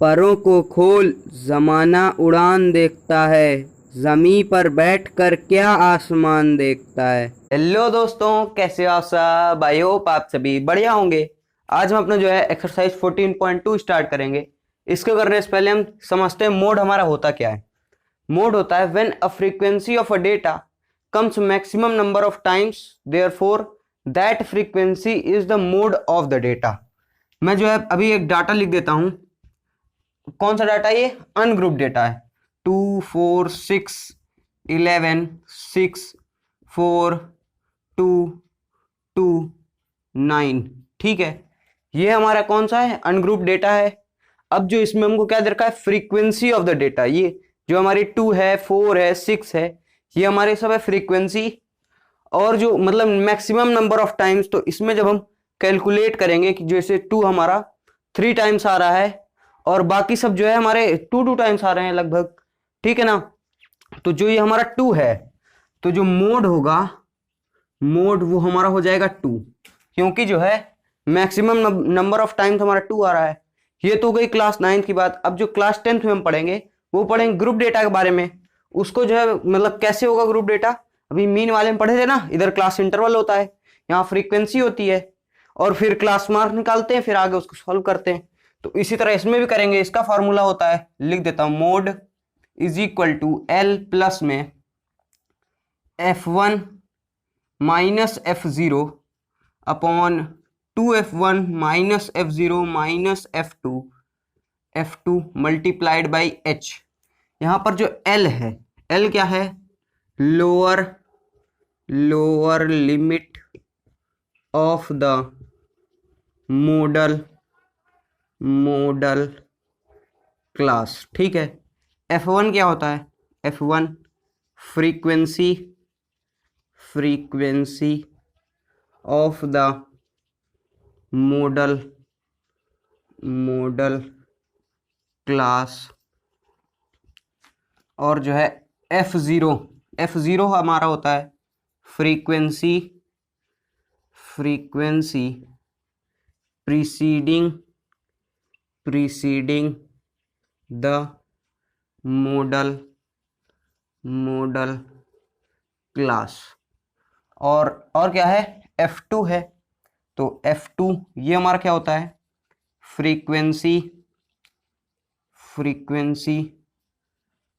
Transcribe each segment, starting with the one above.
परों को खोल जमाना उड़ान देखता है, जमी पर बैठकर क्या आसमान देखता है। हेलो दोस्तों, कैसे हो आप सब? आई होप आप सभी बढ़िया होंगे। आज हम अपना जो है एक्सरसाइज 14.2 स्टार्ट करेंगे। इसको करने से पहले हम समझते हैं मोड हमारा होता क्या है। मोड होता है when a frequency of a data comes maximum number of times, therefore that frequency is the mode of the data. मैं जो है अभी एक डाटा लिख देता हूं। कौन सा डाटा? ये अनग्रुप डेटा है। 2 4 6 11 6 4 2 2 9। ठीक है, ये हमारा कौन सा है? अनग्रुप डेटा है। अब जो इसमें हमको क्या दे रखा है? Frequency of the data. ये जो हमारी 2 है, 4 है, 6 है, ये हमारे सब है फ्रीक्वेंसी। और जो मतलब मैक्सिमम नंबर ऑफ टाइम्स, तो इसमें जब हम कैलकुलेट करेंगे कि जैसे 2 हमारा 3 टाइम्स आ रहा है और बाकी सब जो है हमारे 2 टाइम्स आ रहे हैं लगभग। ठीक है ना? तो जो ये हमारा 2 है, तो जो मोड होगा, मोड वो हमारा हो जाएगा 2, क्योंकि जो है मैक्सिमम नंबर ऑफ टाइम्स हमारा 2 आ रहा है। ये तो गई क्लास 9 की बात। अब जो क्लास 10th में हम पढ़ेंगे वो पढ़ेंगे ग्रुप डेटा के बारे में। उसको जो है मतलब कैसे होगा ग्रुप डेटा, अभी मीन वाले में पढ़े थे ना। इधर क्लास इंटरवल होता है, यहाँ फ्रीक्वेंसी होती है, और फिर क्लास मार्क निकालते हैं, फिर आगे उसको सॉल्व करते हैं। तो इसी तरह इसमें भी करेंगे। इसका फॉर्मूला होता है, लिख देता हूं, mode is equal to L plus में F1 minus F0 upon 2F1 minus F0 minus F2 multiplied by H। यहां पर जो L है, L क्या है? Lower limit of the modal class. ठीक है। F1 क्या होता है? F1 frequency of the modal class. और जो है F0 हमारा होता है frequency preceding the modal class. और क्या है? F2 है। तो F2 ये हमारा क्या होता है? Frequency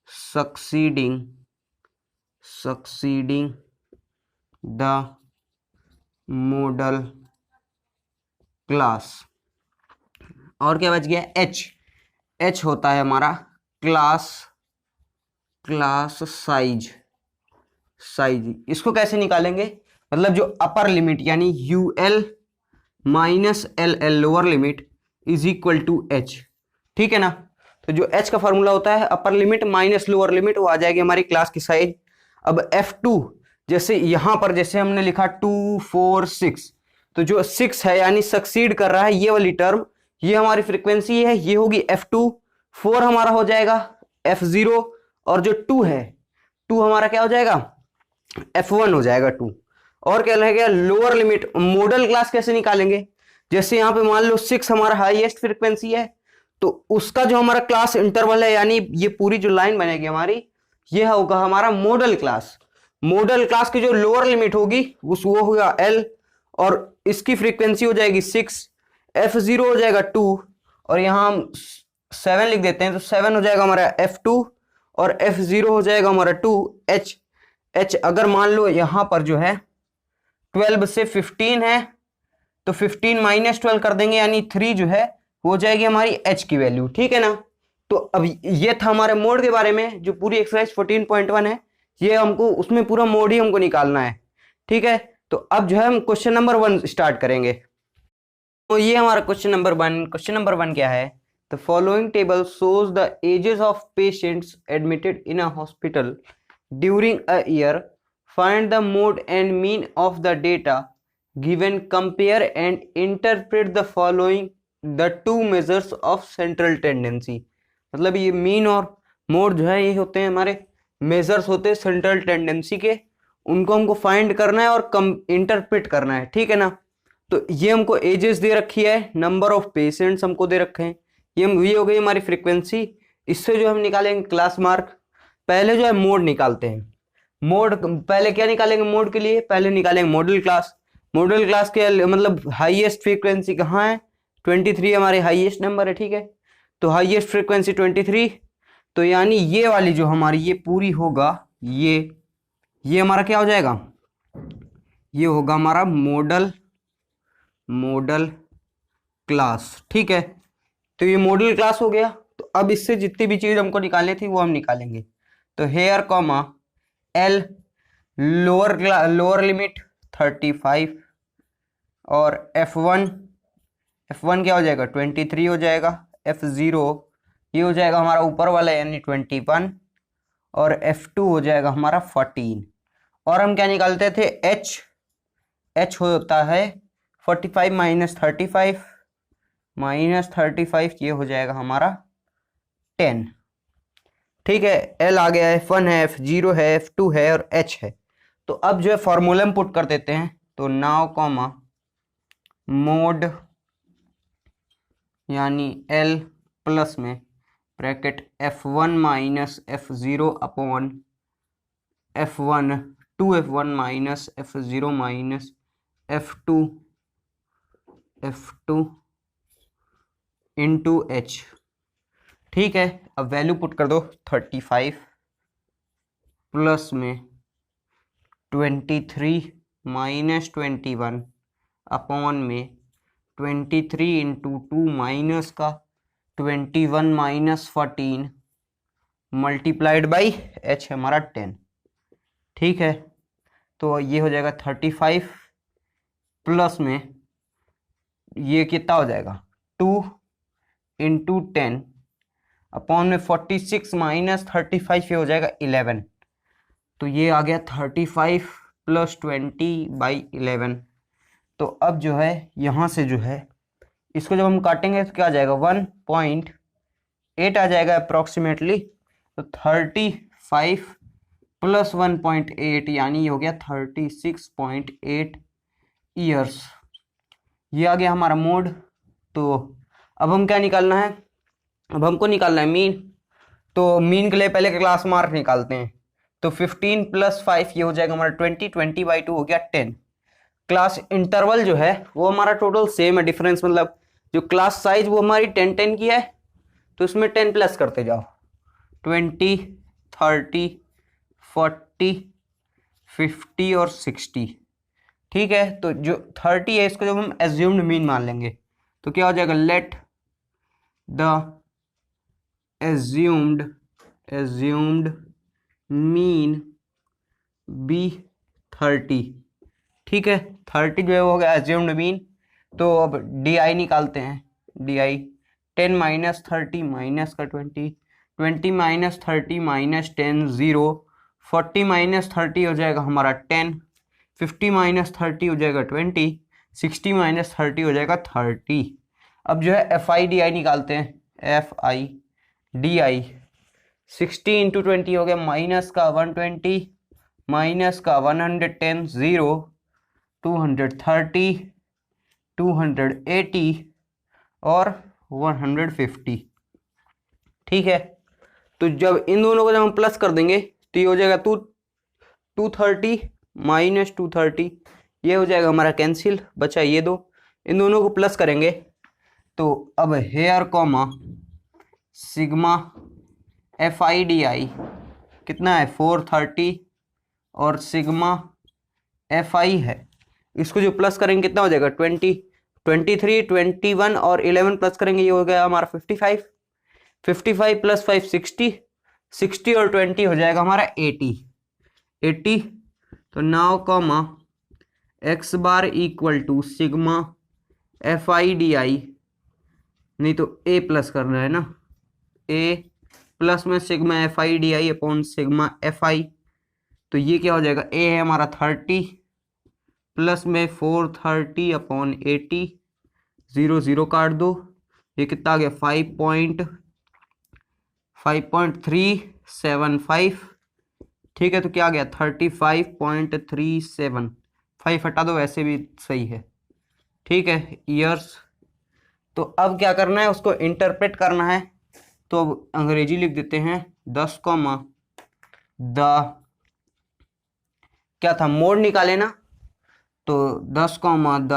succeeding the modal class. और क्या बच गया? H होता है हमारा क्लास साइज। इसको कैसे निकालेंगे? मतलब जो अपर लिमिट यानी UL minus LL lower limit is equal to H। ठीक है ना? तो जो H का फॉर्मूला होता है upper limit minus lower limit, वो आ जाएगी हमारी क्लास की साइज। अब F2 जैसे यहां पर जैसे हमने लिखा 2 4 6, तो जो 6 है यानी सक्सीड कर रहा है, ये वाली टर्म, ये हमारी फ्रीक्वेंसी है, ये होगी F2। 4 हमारा हो जाएगा F0, और जो 2 है, 2 हमारा क्या हो जाएगा? F1 हो जाएगा 2। और क्या रहेगा? Lower limit. मॉडल क्लास कैसे निकालेंगे? जैसे यहाँ पे मान लो 6 हमारा हाईएस्ट फ्रीक्वेंसी है, तो उसका जो हमारा क्लास इंटरवल है, यानी ये पूरी जो लाइन बनेगी हमारी, ये होगा हमारा मॉडल क्लास। मॉडल क्लास की जो लोअर लिमिट होगी वो होगा L, और इसकी फ्रीक्वेंसी हो जाएगी 6। F0 हो जाएगा 2, और यहाँ हम 7 लिख देते हैं, तो 7 हो जाएगा हमारा F2, और F0 हो जाएगा हमारा 2 H। अगर मान लो यहां पर जो है 12 से 15 है, तो 15 माइनस 12 कर देंगे, यानी 3 जो है हो जाएगी हमारी H की वैल्यू। ठीक है ना? तो अब ये था हमारे मोड के बारे में। जो पूरी एक्सरसाइज 14.1 है, ये हमको उसमें पूरा मोड ही हमको निकालना है। ठीक है, तो अब जो है हम क्वेश्चन नंबर 1 स्टार्ट करेंगे। तो ये हमारा क्वेश्चन नंबर 1। क्वेश्चन नंबर 1 क्या है? The following table shows the ages of patients admitted in a hospital during a year. Find the mode and mean of the data given. Compare and interpret the following the two measures of central tendency. मतलब ये mean और mode जो है ये होते हैं हमारे measures होते हैं सेंट्रल टेंडेंसी के। उनको हमको फाइंड करना है और इंटरप्रेट करना है। ठीक है ना? तो ये हमको एजेस दे रखी है, नंबर ऑफ पेशेंट्स हमको दे रखे हैं, ये हो गई हमारी फ्रीक्वेंसी। इससे जो हम निकालेंगे क्लास मार्क, पहले जो है मोड निकालते हैं। मोड पहले क्या निकालेंगे, मोड के लिए पहले निकालेंगे मॉडल क्लास। मॉडल क्लास के मतलब हाईएस्ट फ्रीक्वेंसी कहाँ है, 23 हमारे हाईएस्ट नंबर है, ठीक है। तो हाईएस्ट फ्रीक्वेंसी 23, तो यानी ये वाली जो हमारी ये पूरी होगा, ये हमारा क्या हो जाएगा, ये होगा हमारा मॉडल क्लास, ठीक है। तो ये मॉडल क्लास हो गया। तो अब इससे जितनी भी चीज हमको निकालनी थी वो हम निकालेंगे। तो here comma L lower limit 35 और F1 क्या हो जाएगा 23 हो जाएगा। F0 ये हो जाएगा हमारा ऊपर वाला यानी 21 और F2 हो जाएगा हमारा 14। और हम क्या निकालते थे H होता है 45 माइनस 35 ये हो जाएगा हमारा 10, ठीक है। L आ गया, F1 है, F0 है, F2 है और H है। तो अब जो है फॉर्मूला में पुट कर देते हैं। तो नाउ कॉमा मोड यानी L प्लस में bracket F1 minus F0 upon F1 2F1 minus F0 minus F2 into H, ठीक है। अब वैल्यू पुट कर दो 35 प्लस में 23 माइनस 21 अपॉन में 23 इंटू 2 माइनस का 21 माइनस 14 मल्टीप्लाइड बाई H हमारा 10, ठीक है। तो ये हो जाएगा 35 प्लस में ये कितना हो जाएगा 2 इंटू 10 अपॉन में 46 माइनस 35 ये हो जाएगा 11। तो ये आ गया 35 प्लस 20/11। तो अब जो है यहाँ से जो है इसको जब हम काटेंगे तो क्या आ जाएगा 1.8 आ जाएगा अप्रोक्सीमेटली। तो 35 प्लस 1.8 यानी ये हो गया 36.8 ईयर्स। ये आ गया हमारा मोड। तो अब हम क्या निकालना है, अब हमको निकालना है मीन। तो मीन के लिए पहले क्लास मार्क निकालते हैं। तो 15 प्लस 5 ये हो जाएगा हमारा 20/2 हो गया 10। क्लास इंटरवल जो है वो हमारा टोटल सेम है, डिफरेंस मतलब जो क्लास साइज वो हमारी 10 की है, तो इसमें 10 प्लस करते जाओ 20 30 40 50 और 60, ठीक है। तो जो 30 है इसको जब हम एज्यूम्ड मीन मान लेंगे तो क्या हो जाएगा, let the assumed mean be 30, ठीक है। 30 जो है वो हो गया एज्यूम्ड मीन। तो अब DI निकालते हैं। DI 10 माइनस 30 माइनस का 20 माइनस 30 माइनस 10 0, 40 माइनस 30 हो जाएगा हमारा 10, 50 माइनस 30 हो जाएगा 20, 60 माइनस 30 हो जाएगा 30। अब जो है FI/DI निकालते हैं। FI/DI 60 इंटू 20 हो गया माइनस का 120 माइनस का 110 0 230 280 और 150, ठीक है। तो जब इन दोनों को जब हम प्लस कर देंगे तो ये हो जाएगा 230 माइनस 230 ये हो जाएगा हमारा कैंसिल, बचा ये दो। इन दोनों को प्लस करेंगे तो अब हेयर कॉमा सिग्मा FI/DI कितना है 430 और सिग्मा FI है, इसको जो प्लस करेंगे कितना हो जाएगा 20 23 21 और 11 प्लस करेंगे ये हो गया हमारा 55 55 प्लस 5 60 और 20 हो जाएगा हमारा 80। तो now comma x bar equal to sigma FI/DI, नहीं तो A प्लस करना है ना, A प्लस में sigma FI/DI upon sigma FI। तो ये क्या हो जाएगा, A है हमारा 30 प्लस में 430 अपॉन 80 0 0 काट दो, ये कितना आ गया 5.375, ठीक है। तो क्या आ गया 35.37, 5 हटा दो वैसे भी सही है, ठीक है। ईयर्स तो अब क्या करना है, उसको इंटरप्रेट करना है। तो अब अंग्रेजी लिख देते हैं 10 कॉमा द, क्या था, मोड निकाले ना, तो 10 comma the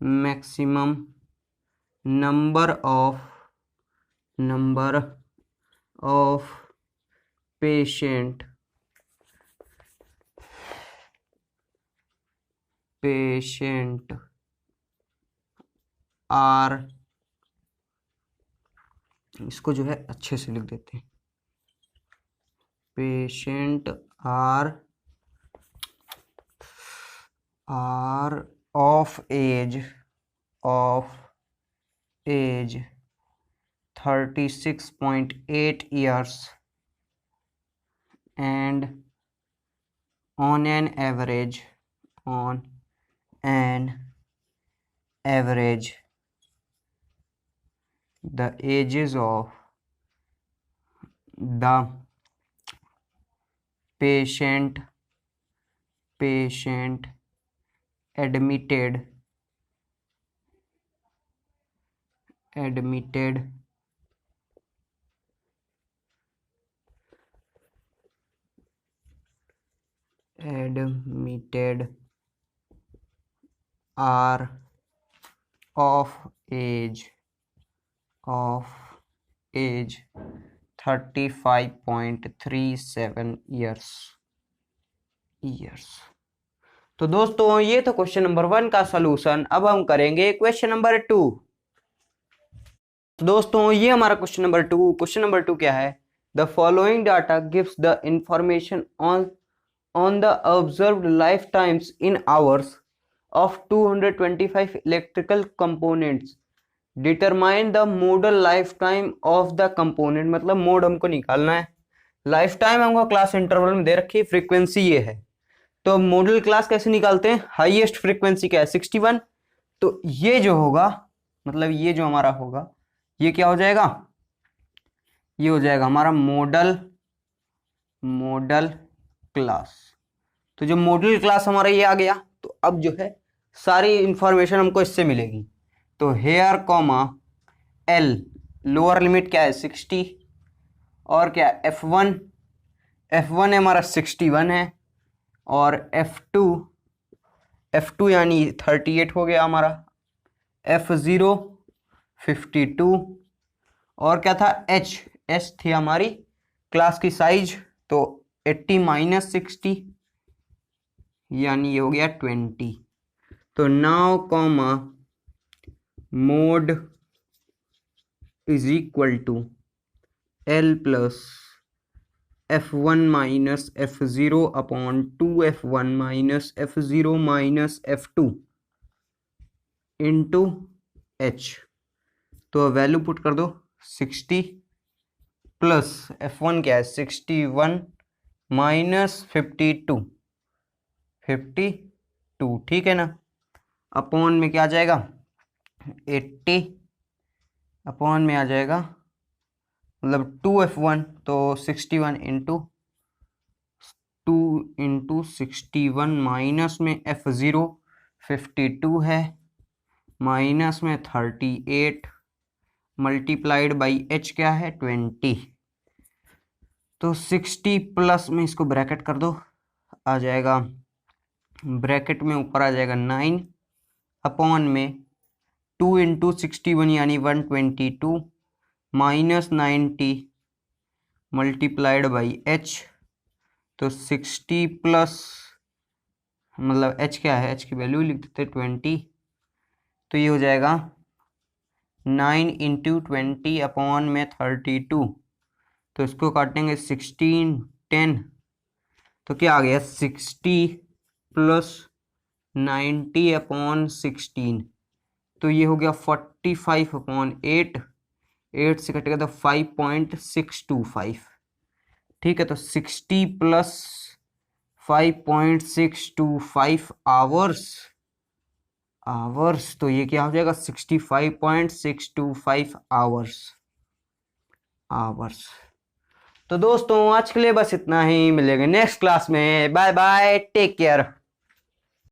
maximum number of patient are, इसको जो है अच्छे से लिख देते हैं, patient are of age 36.8 years and on an average the ages of the patient admitted are of age 35.37 years। तो दोस्तों ये तो क्वेश्चन नंबर 1 का सलूशन। अब हम करेंगे क्वेश्चन नंबर 2। तो दोस्तों ये हमारा क्वेश्चन नंबर 2। क्वेश्चन नंबर 2 क्या है, the following data gives the information on the observed life times in hours of 225 electrical components, determine the model life time of the component. मतलब मोड हमको निकालना है, लाइफ टाइम हमको class interval में दे रखी है, फ्रीक्वेंसी ये है। तो मॉडल क्लास कैसे निकालते हैं, हाईएस्ट फ्रीक्वेंसी क्या है 61। तो ये जो होगा, मतलब ये जो हमारा होगा, ये क्या हो जाएगा, ये हो जाएगा हमारा मॉडल क्लास। तो जो मॉडल क्लास हमारा ये आ गया, तो अब जो है सारी इंफॉर्मेशन हमको इससे मिलेगी। तो here comma L, lower limit क्या है 60, और क्या F1 है हमारा 61 है, और F2 यानी 38 हो गया हमारा, F0 52, और क्या था H थी हमारी क्लास की साइज, तो 80 माइनस 60 यानी ये हो गया 20। तो now comma mode is equal to L plus F1 minus F0 upon 2F1 minus F0 minus F2 into H। तो वैल्यू पुट कर दो 60 प्लस F1 क्या है 61 माइनस 52, ठीक है ना, अपॉन में क्या आ जाएगा 80, अपॉन में आ जाएगा मतलब 2F1, तो 61 इंटू 61 माइनस में F0 52 है, माइनस में 38 मल्टीप्लाइड बाई H क्या है 20। तो 60 प्लस में इसको ब्रैकेट कर दो, आ जाएगा ब्रैकेट में ऊपर आ जाएगा 9 अपॉन में 2 इंटू 61 यानी 122 माइनस 90 मल्टीप्लाइड बाई H। तो 60 प्लस मतलब H क्या है, H की वैल्यू लिख देते 20। तो ये हो जाएगा 9 इंटू 20 अपॉन में 32। तो इसको काटेंगे 16 10, तो क्या आ गया 60 प्लस 90 अपॉन 16, तो ये हो गया 45 अपॉन 8 से कटेगा तो 5.625। ठीक है, तो 60 प्लस 5.625 आवर्स, तो ये क्या हो जाएगा 65.625 आवर्स। तो दोस्तों आज के लिए बस इतना ही, मिलेंगे नेक्स्ट क्लास में, बाय बाय, टेक केयर।